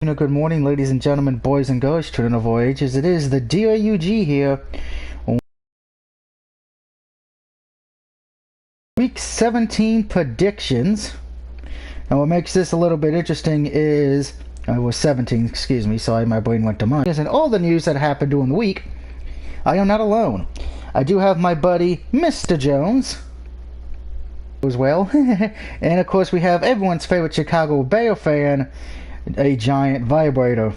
afternoon, or good morning, ladies and gentlemen, boys and girls, children of all ages. It is the DAUG here. Week 17 predictions. Now what makes this a little bit interesting is, I was 17, excuse me, sorry, my brain went to mine. And all the news that happened during the week, I am not alone. I do have my buddy, Mr. Jones, as well. And of course we have everyone's favorite Chicago Bear fan, a giant vibrator.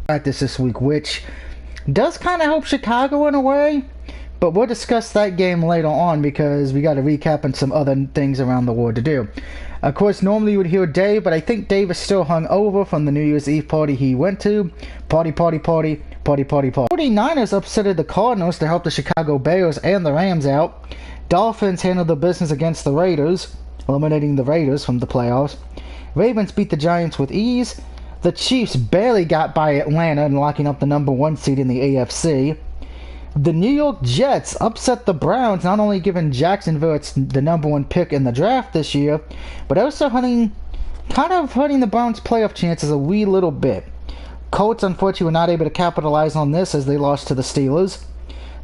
Practice this week, which does kind of help Chicago in a way, but we'll discuss that game later on because we got to recap and some other things around the world to do. Of course, normally you would hear Dave, but I think Dave is still hung over from the New Year's Eve party he went to. Party. 49ers upsetted the Cardinals to help the Chicago Bears and the Rams out. Dolphins handled the business against the Raiders, eliminating the Raiders from the playoffs. Ravens beat the Giants with ease. The Chiefs barely got by Atlanta and locking up the #1 seed in the AFC. The New York Jets upset the Browns, not only giving Jacksonville the #1 pick in the draft this year, but also hurting the Browns' playoff chances a wee little bit. Colts, unfortunately, were not able to capitalize on this as they lost to the Steelers.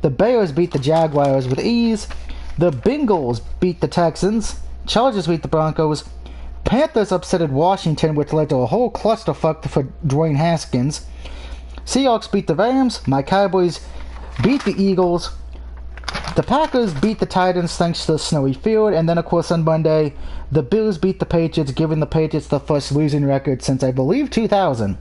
The Bears beat the Jaguars with ease. The Bengals beat the Texans. Chargers beat the Broncos. Panthers upsetted Washington, which led to a whole clusterfuck for Dwayne Haskins. Seahawks beat the Rams. My Cowboys beat the Eagles. The Packers beat the Titans thanks to the snowy field. And then, of course, on Monday, the Bills beat the Patriots, giving the Patriots the first losing record since, I believe, 2000.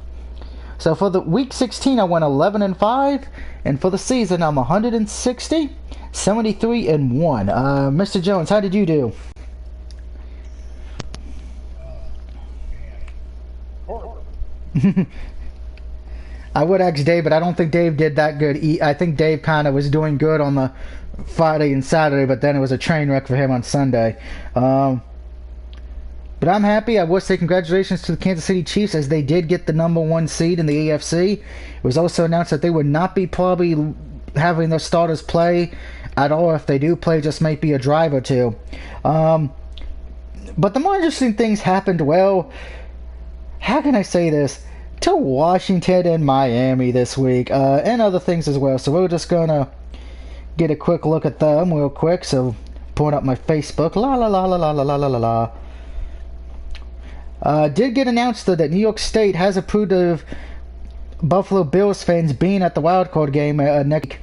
So for the week 16, I went 11-5, and for the season, I'm 160, 73-1. Mr. Jones, how did you do? I would ask Dave, but I don't think Dave did that good. I think Dave kind of was doing good on the Friday and Saturday, but then it was a train wreck for him on Sunday. But I'm happy. I will say congratulations to the Kansas City Chiefs as they did get the #1 seed in the AFC. It was also announced that they would not be probably having their starters play at all. If they do play, just might be a drive or two. But the more interesting things happened, well, how can I say this? To Washington and Miami this week, and other things as well. So we're just gonna get a quick look at them real quick. So pulling up my Facebook, did get announced though that New York State has approved of Buffalo Bills fans being at the wild card game next week.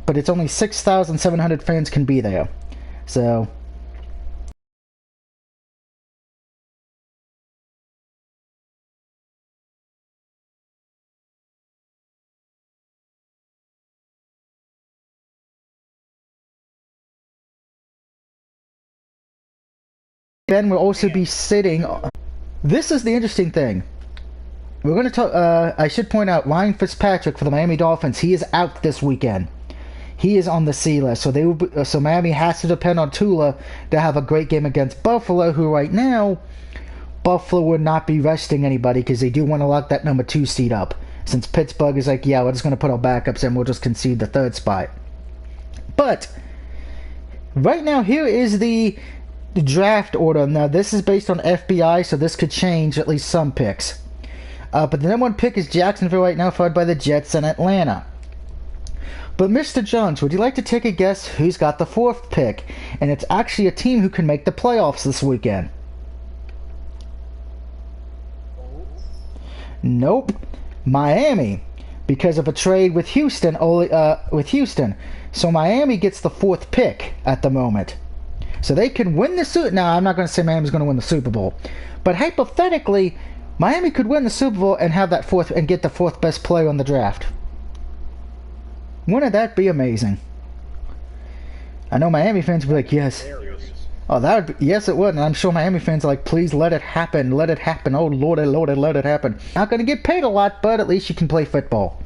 But it's only 6,700 fans can be there. So. Ben will also be sitting. This is the interesting thing. We're going to talk. I should point out Ryan Fitzpatrick for the Miami Dolphins. He is out this weekend. He is on the C list. So Miami has to depend on Tua to have a great game against Buffalo, who right now Buffalo would not be resting anybody because they do want to lock that #2 seed up. Since Pittsburgh is like, yeah, we're just going to put our backups and we'll just concede the 3rd spot. But right now, here is the draft order. Now this is based on FBI, so this could change at least some picks. But the #1 pick is Jacksonville right now, followed by the Jets and Atlanta. But Mr. Jones, would you like to take a guess who's got the 4th pick? And it's actually a team who can make the playoffs this weekend. Nope. Miami, because of a trade with Houston. So Miami gets the 4th pick at the moment. So they can win the Super Bowl. Now, I'm not going to say Miami's going to win the Super Bowl. But hypothetically, Miami could win the Super Bowl and have that 4th and get the 4th best player on the draft. Wouldn't that be amazing? I know Miami fans would be like, yes. Oh, that would be, yes, it would. And I'm sure Miami fans are like, please let it happen. Let it happen. Oh, Lord, let it happen. Not going to get paid a lot, but at least you can play football.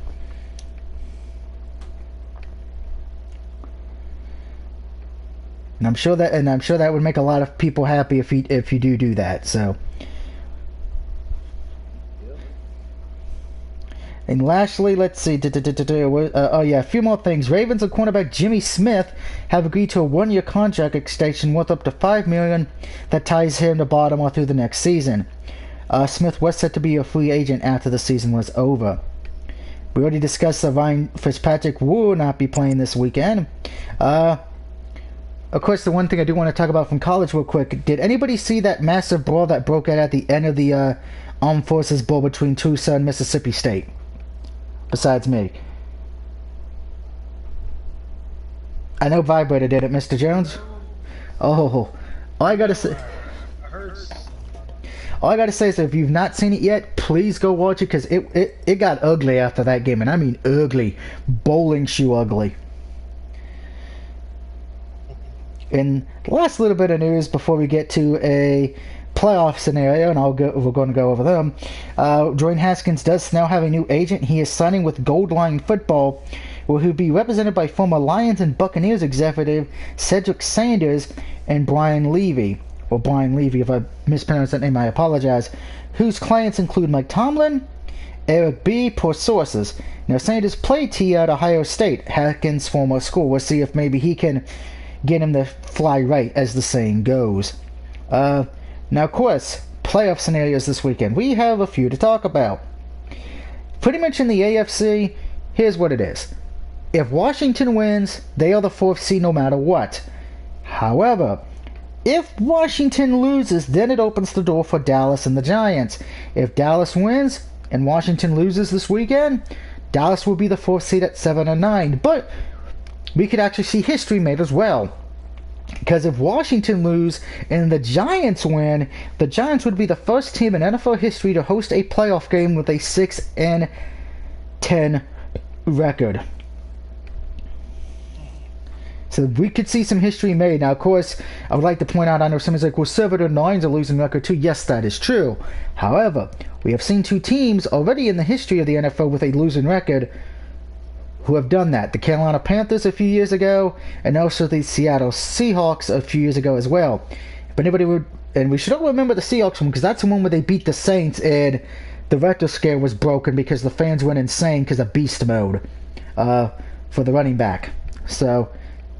And I'm sure that would make a lot of people happy if you do that. So And lastly, let's see. Oh yeah, a few more things. Ravens and cornerback Jimmy Smith have agreed to a 1-year contract extension worth up to $5 million that ties him to Baltimore through the next season. Smith was set to be a free agent after the season was over. We already discussed that Ryan Fitzpatrick will not be playing this weekend. Of course, the one thing I do want to talk about from college real quick. Did anybody see that massive brawl that broke out at the end of the Armed Forces Bowl between Tulsa and Mississippi State? Besides me. I know Vibrator did it, Mr. Jones. Oh, all I gotta say... All I gotta say is, if you've not seen it yet, please go watch it, because it got ugly after that game, and I mean ugly. Bowling shoe ugly. And the last little bit of news before we get to a playoff scenario, and we're going to go over them. Dwayne Haskins does now have a new agent. He is signing with Gold Line Football, where he'll be represented by former Lions and Buccaneers executive Cedric Sanders and Brian Levy. Or Brian Levy, if I mispronounced that name, I apologize. Whose clients include Mike Tomlin, Eric B. per sources. Now, Sanders played T at Ohio State, Haskins' former school. We'll see if maybe he can get him to fly right, as the saying goes. Now, of course, playoff scenarios this weekend. We have a few to talk about. Pretty much in the AFC, here's what it is. If Washington wins, they are the 4th seed no matter what. However, if Washington loses, then it opens the door for Dallas and the Giants. If Dallas wins and Washington loses this weekend, Dallas will be the 4th seed at 7-9. But we could actually see history made as well. Because if Washington lose and the Giants win, the Giants would be the first team in NFL history to host a playoff game with a 6-10 record. So we could see some history made. Now, of course, I would like to point out, I know somebody's like, well, 7-9's a losing record too. Yes, that is true. However, we have seen 2 teams already in the history of the NFL with a losing record who have done that. The Carolina Panthers a few years ago, and also the Seattle Seahawks a few years ago as well. If anybody would, and we should all remember the Seahawks one, because that's the one where they beat the Saints and the retro scare was broken because the fans went insane because of beast mode for the running back. So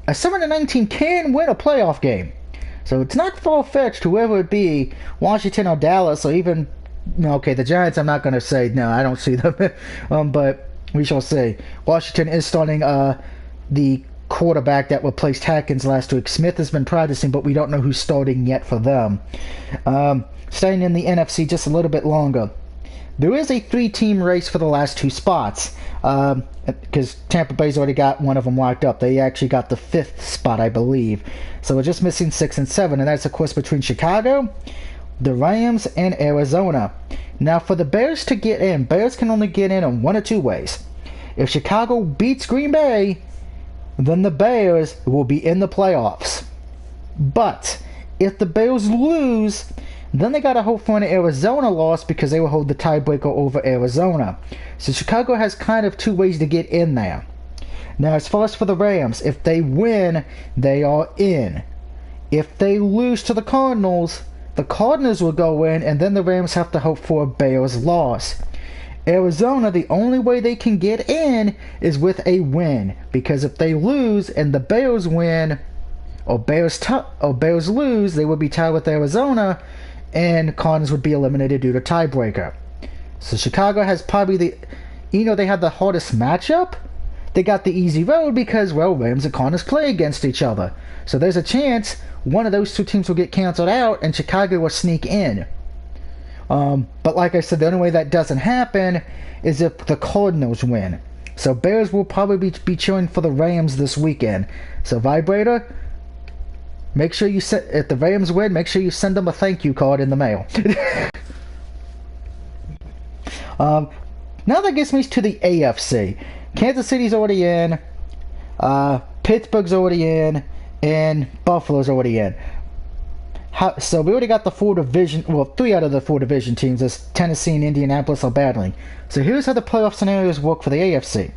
a 7-9 team can win a playoff game. So it's not far-fetched, whoever it be, Washington or Dallas, or even, okay, the Giants, I'm not going to say, no, I don't see them, but we shall see. Washington is starting the quarterback that replaced Haskins last week. Smith has been practicing, but we don't know who's starting yet for them. Staying in the NFC just a little bit longer. There is a 3-team race for the last 2 spots. Because Tampa Bay's already got one of them locked up. They actually got the 5th spot, I believe. So we're just missing 6 and 7. And that's, of course, between Chicago, the Rams, and Arizona. Now, for the Bears to get in, Bears can only get in 1 of 2 ways. If Chicago beats Green Bay, then the Bears will be in the playoffs. But if the Bears lose, then they got to hope for an Arizona loss because they will hold the tiebreaker over Arizona. So Chicago has kind of 2 ways to get in there. Now, as far as for the Rams, if they win, they are in. If they lose to the Cardinals will go in, and then the Rams have to hope for a Bears loss. Arizona, the only way they can get in is with a win, because if they lose and the Bears win, or Bears lose, they would be tied with Arizona, and Cardinals would be eliminated due to tiebreaker. So Chicago has probably they had the hardest matchup. They got the easy road because, well, Rams and Cardinals play against each other. So there's a chance one of those 2 teams will get canceled out and Chicago will sneak in. But like I said, the only way that doesn't happen is if the Cardinals win. So Bears will probably be cheering for the Rams this weekend. So Vibrator, make sure you if the Rams win, make sure you send them a thank you card in the mail. Now that gets me to the AFC. Kansas City's already in, Pittsburgh's already in, and Buffalo's already in. So we already got the 3 out of the 4 division teams, as Tennessee and Indianapolis are battling. So here's how the playoff scenarios work for the AFC.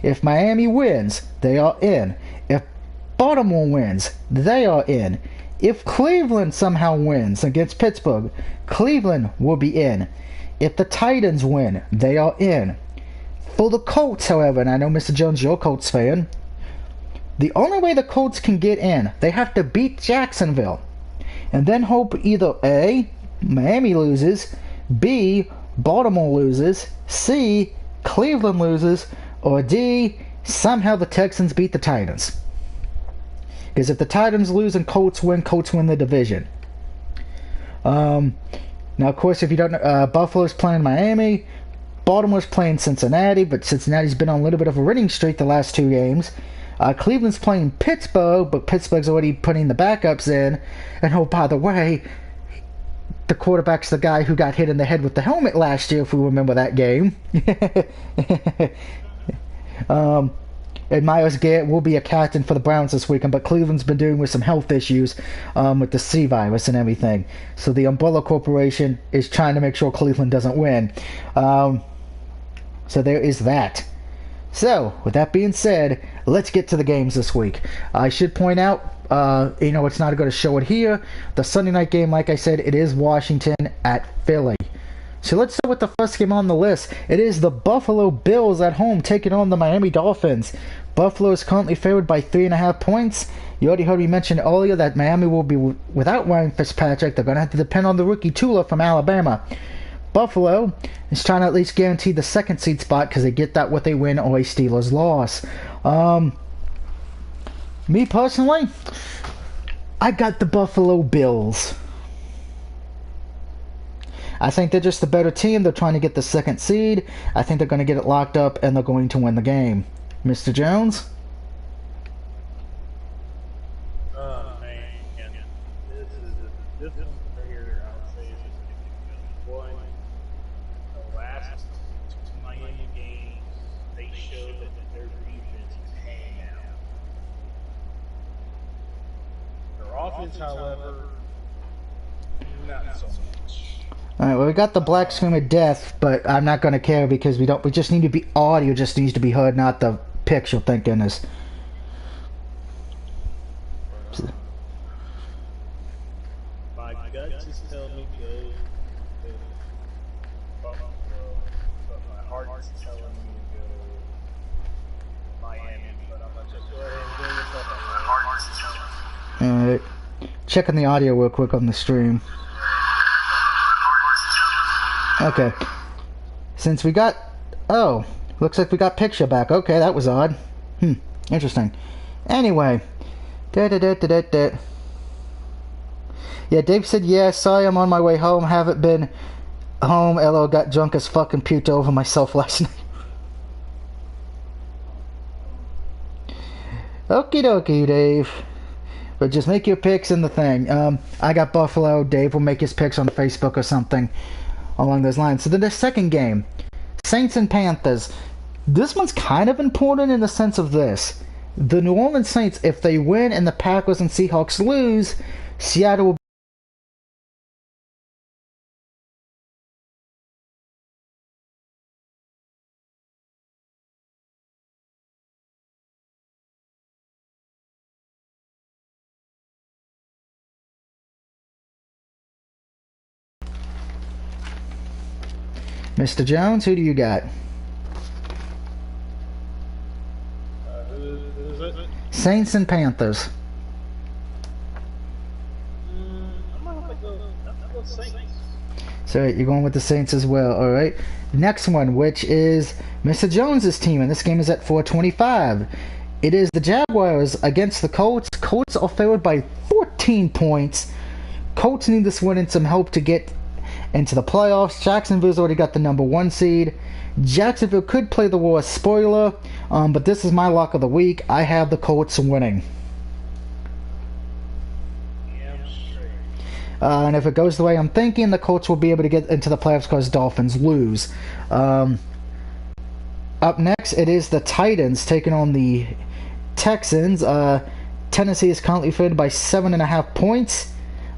If Miami wins, they are in. If Baltimore wins, they are in. If Cleveland somehow wins against Pittsburgh, Cleveland will be in. If the Titans win, they are in. For the Colts, however, and I know Mr. Jones, you're a Colts fan, the only way the Colts can get in, they have to beat Jacksonville. And then hope either A, Miami loses, B, Baltimore loses, C, Cleveland loses, or D, somehow the Texans beat the Titans. Because if the Titans lose and Colts win the division. Now, of course, if you don't know, Buffalo's playing Miami, Baltimore's playing Cincinnati, but Cincinnati's been on a little bit of a winning streak the last 2 games. Cleveland's playing Pittsburgh, but Pittsburgh's already putting the backups in. And oh, by the way, the quarterback's the guy who got hit in the head with the helmet last year, if we remember that game. And Myles Garrett will be a captain for the Browns this weekend, but Cleveland's been dealing with some health issues with the C virus and everything. So the Umbrella Corporation is trying to make sure Cleveland doesn't win. So there is that. So, with that being said, let's get to the games this week. I should point out, it's not going to show it here. The Sunday night game, like I said, it is Washington at Philly. So let's start with the first game on the list. It is the Buffalo Bills at home taking on the Miami Dolphins. Buffalo is currently favored by 3.5 points. You already heard me mention earlier that Miami will be without Ryan Fitzpatrick. They're going to have to depend on the rookie Tula from Alabama. Buffalo is trying to at least guarantee the second seed spot because they get that what they win or a Steelers loss. Me personally, I got the Buffalo Bills. I think they're just a better team. They're trying to get the second seed. I think they're going to get it locked up and they're going to win the game. Mr. Jones? This one here, I would say, is one. The last 2 Miami games, they showed that their defense is hanging out. Their offense, however, not so much. Alright, well, we got the black screen of death, but I'm not going to care because we just need to be, audio just needs to be heard, not the picture, thank goodness. My gut just tells me go to Buffalo, but my heart is telling me to go Miami, but I'm going to just go ahead and go with Buffalo. My heart is telling me. Alright, checking the audio real quick on the stream. Okay. Since we got... Oh, looks like we got picture back. Okay, that was odd. Interesting. Anyway. Yeah, Dave said, yeah, sorry I'm on my way home. Haven't been home. LO got drunk as fucking puked over myself last night. Okie dokie, Dave. But just make your picks in the thing. I got Buffalo. Dave will make his picks on Facebook or something along those lines. So then the second game, Saints and Panthers. This one's kind of important in the sense of this. The New Orleans Saints, if they win and the Packers and Seahawks lose, Seattle will Mr. Jones, who do you got? Who is it? Saints and Panthers. I'm going to have to go Saints. So you're going with the Saints as well, alright? Next one, which is Mr. Jones's team, and this game is at 425. It is the Jaguars against the Colts. Colts are favored by 14 points. Colts need this win and some help to get into the playoffs. Jacksonville's already got the number 1 seed. Jacksonville could play the war spoiler, but this is my lock of the week. I have the Colts winning. And if it goes the way I'm thinking, the Colts will be able to get into the playoffs because Dolphins lose. Up next, it is the Titans taking on the Texans. Tennessee is currently favored by 7.5 points.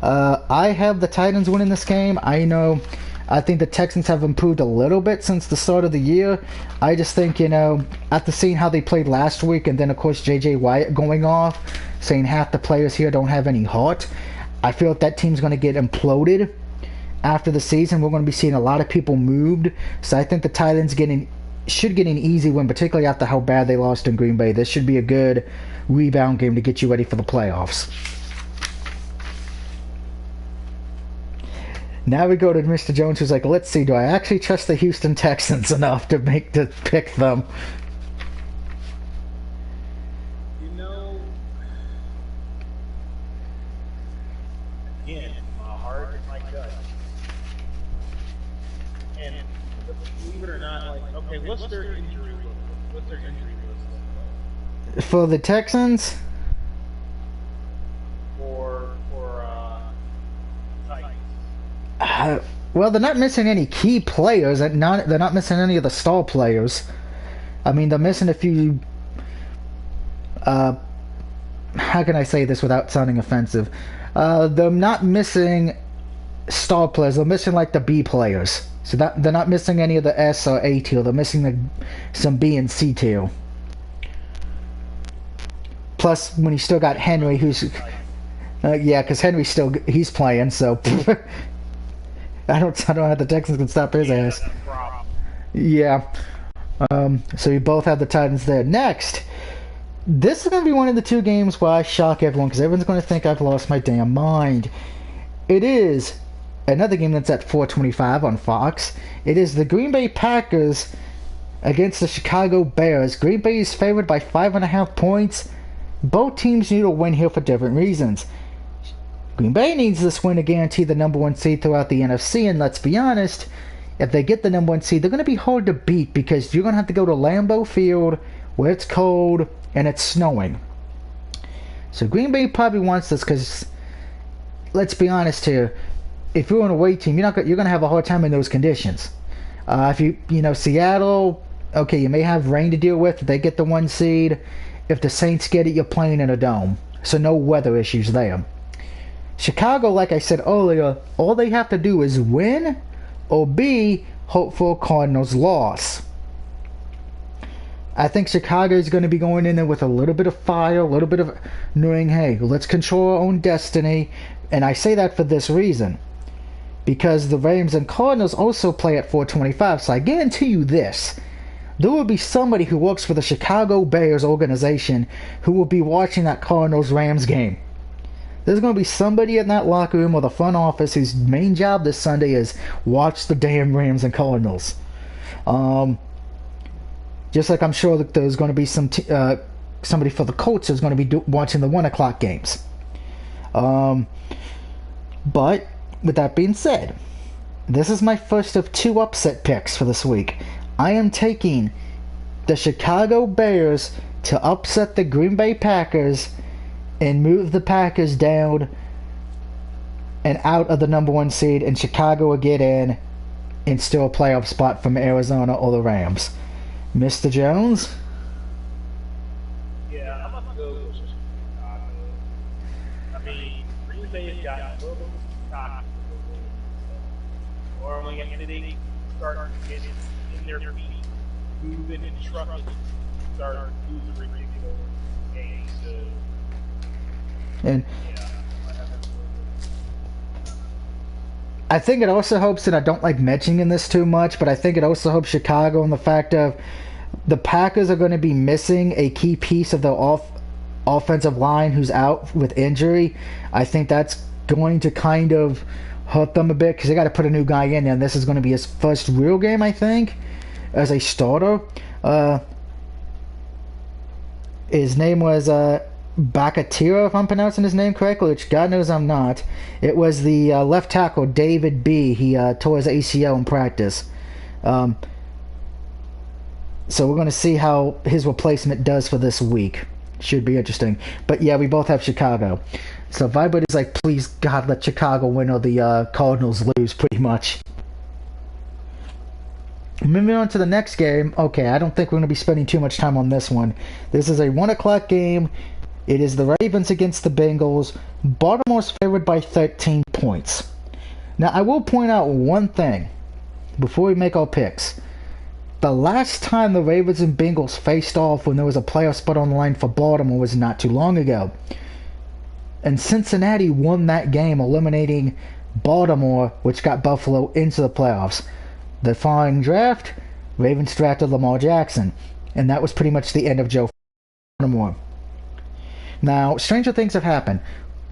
I have the Titans winning this game. I think the Texans have improved a little bit since the start of the year. I just think, after seeing how they played last week, and then of course J.J. Wyatt going off, saying half the players here don't have any heart, I feel that team's going to get imploded after the season. We're going to be seeing a lot of people moved. So I think the Titans getting should get an easy win, particularly after how bad they lost in Green Bay. This should be a good rebound game to get you ready for the playoffs. Now we go to Mr. Jones, who's like, let's see, do I actually trust the Houston Texans enough to pick them? You know, again, my heart and my gut. And believe it or not, like, okay, what's their injury list? What's their injury list? For the Texans? For Well, they're not missing any key players. They're not missing any of the star players. I mean, they're missing a few. How can I say this without sounding offensive? They're not missing star players. They're missing like the B players. So they're not missing any of the S or A tier. They're missing some B and C tier. Plus, when you still got Henry, who's yeah, because Henry's he's playing. So. I don't know how the Texans can stop his ass. Yeah. So you both have the Titans there. Next, this is going to be one of the two games where I shock everyone because everyone's going to think I've lost my damn mind. It is another game that's at 4:25 on Fox. It is the Green Bay Packers against the Chicago Bears. Green Bay is favored by 5.5 points. Both teams need a win here for different reasons. Green Bay needs this win to guarantee the number one seed throughout the NFC, and let's be honest, if they get the number one seed, they're going to be hard to beat because you're going to have to go to Lambeau Field where it's cold and it's snowing. So Green Bay probably wants this because, let's be honest here, if you're an away team, you're going to have a hard time in those conditions. If you Seattle, okay, you may have rain to deal with if they get the one seed. If the Saints get it, you're playing in a dome, so no weather issues there. Chicago, like I said earlier, all they have to do is win or B, hope for a Cardinals loss. I think Chicago is going to be going in there with a little bit of fire, a little bit of knowing, hey, let's control our own destiny. And I say that for this reason. Because the Rams and Cardinals also play at 4:25. So I guarantee you this. There will be somebody who works for the Chicago Bears organization who will be watching that Cardinals-Rams game. There's going to be somebody in that locker room or the front office whose main job this Sunday is watch the damn Rams and Cardinals. Just like I'm sure that there's going to be somebody for the Colts who's going to be watching the 1 o'clock games. But with that being said, this is my first of 2 upset picks for this week. I am taking the Chicago Bears to upset the Green Bay Packers and move the Packers down and out of the number one seed, and Chicago will get in and steal a playoff spot from Arizona or the Rams. Mr. Jones? Yeah, I'm going to go with Chicago. I mean, Green Bay has gotten a little bit cocky. Or when they start getting in their feet, moving and trucking, start losing ridiculous games. And I think it also helps, and I don't like mentioning this too much, but I think it also helps Chicago in the fact of the Packers are going to be missing a key piece of their offensive line who's out with injury. I think that's going to kind of hurt them a bit because they got to put a new guy in there, and this is going to be his first real game, I think, as a starter. His name was Bakatira, if I'm pronouncing his name correctly, which God knows I'm not. It was the left tackle, David B. He tore his ACL in practice. So we're going to see how his replacement does for this week. Should be interesting. But yeah, we both have Chicago. So if anybody's like, please God, let Chicago win or the Cardinals lose, pretty much. Moving on to the next game. Okay, I don't think we're going to be spending too much time on this one. This is a 1 o'clock game. It is the Ravens against the Bengals. Baltimore's favored by 13 points. Now, I will point out one thing before we make our picks. The last time the Ravens and Bengals faced off when there was a playoff spot on the line for Baltimore was not too long ago. And Cincinnati won that game, eliminating Baltimore, which got Buffalo into the playoffs. The following draft, Ravens drafted Lamar Jackson, and that was pretty much the end of Joe Baltimore. Now, stranger things have happened.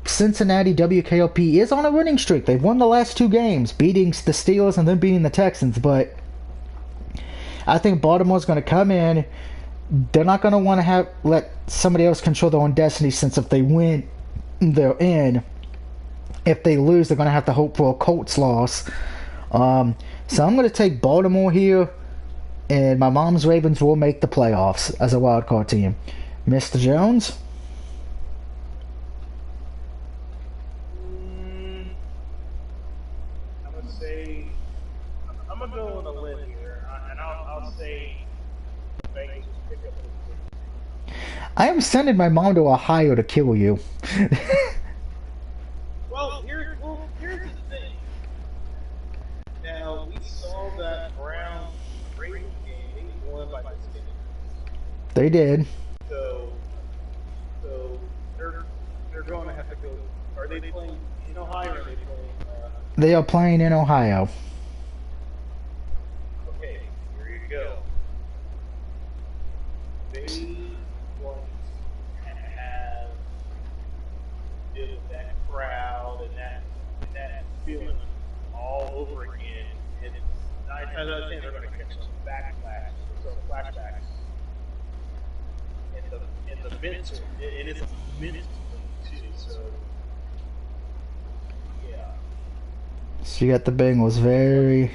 Cincinnati WKOP is on a winning streak. They've won the last 2 games, beating the Steelers and then beating the Texans, but I think Baltimore's going to come in. They're not going to want to let somebody else control their own destiny, since if they win, they're in. If they lose, they're going to have to hope for a Colts loss. So I'm going to take Baltimore here, and my mom's Ravens will make the playoffs as a wild card team. Mr. Jones? I'm going to say, I'm going to go on a limb here, and I'll say the Bengals pick up the I am sending my mom to Ohio to kill you. Well, here's the thing. Now, we saw that Browns-Ravens game. They won by mistake. They did. So they're going to have to go. Are they playing in Ohio, or are they playing? They are playing in Ohio. Okay, here you go. They want to have that crowd and that feeling all over again. And 9 times out of 10, they're going to catch some backlash, some flashbacks. And the mental, it is a mental thing too. So yeah. So you got the Bengals very.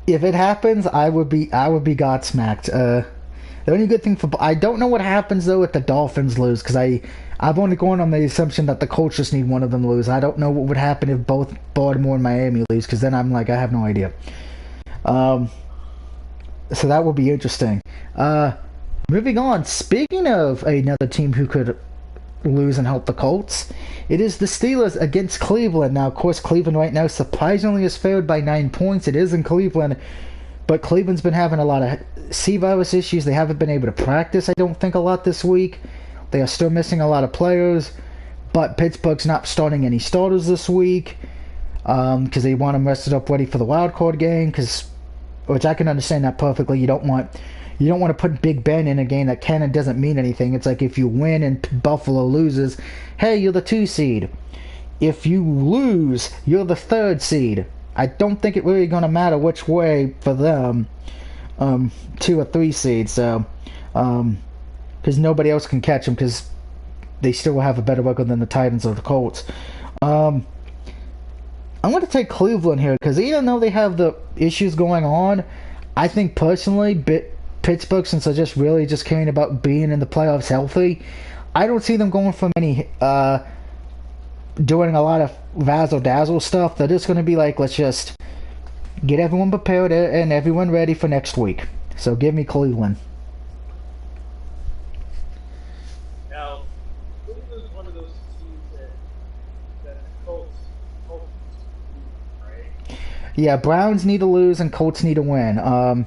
If it happens, I would be godsmacked. The only good thing I don't know what happens though if the Dolphins lose, because I've only gone on the assumption that the Colts just need one of them to lose. I don't know what would happen if both Baltimore and Miami lose, because then I'm like, I have no idea. So that will be interesting. Moving on. Speaking of another team who could lose and help the Colts, it is the Steelers against Cleveland. Now, of course, Cleveland right now surprisingly is favored by 9 points. It is in Cleveland, but Cleveland's been having a lot of C virus issues. They haven't been able to practice, I don't think, a lot this week. They are still missing a lot of players, but Pittsburgh's not starting any starters this week because they want them rested up ready for the wild card game, which I can understand that perfectly. You don't want to put Big Ben in a game that can and doesn't mean anything. It's like if you win and Buffalo loses, hey, you're the 2 seed. If you lose, you're the 3rd seed. I don't think it really going to matter which way for them, 2 or 3 seeds. So, because nobody else can catch them, because they still have a better record than the Titans or the Colts. I'm going to take Cleveland here, because even though they have the issues going on, I think personally, Pittsburgh, since they're just caring about being in the playoffs healthy, I don't see them going for many, doing a lot of razzle-dazzle stuff. They're just going to be like, let's just get everyone prepared and everyone ready for next week. So give me Cleveland. Now, Cleveland's one of those teams that Colts right? Yeah, Browns need to lose and Colts need to win.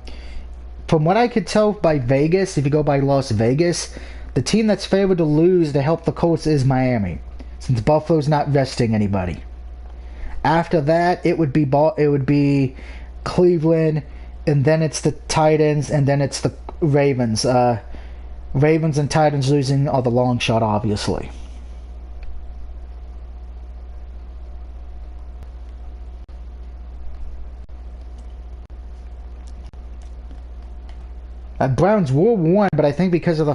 From what I could tell by Vegas, if you go by Las Vegas, the team that's favored to lose to help the Colts is Miami, since Buffalo's not resting anybody. After that, it would be Cleveland, and then it's the Titans, and then it's the Ravens. Ravens and Titans losing are the long shot, obviously. Browns were 1, but I think because of the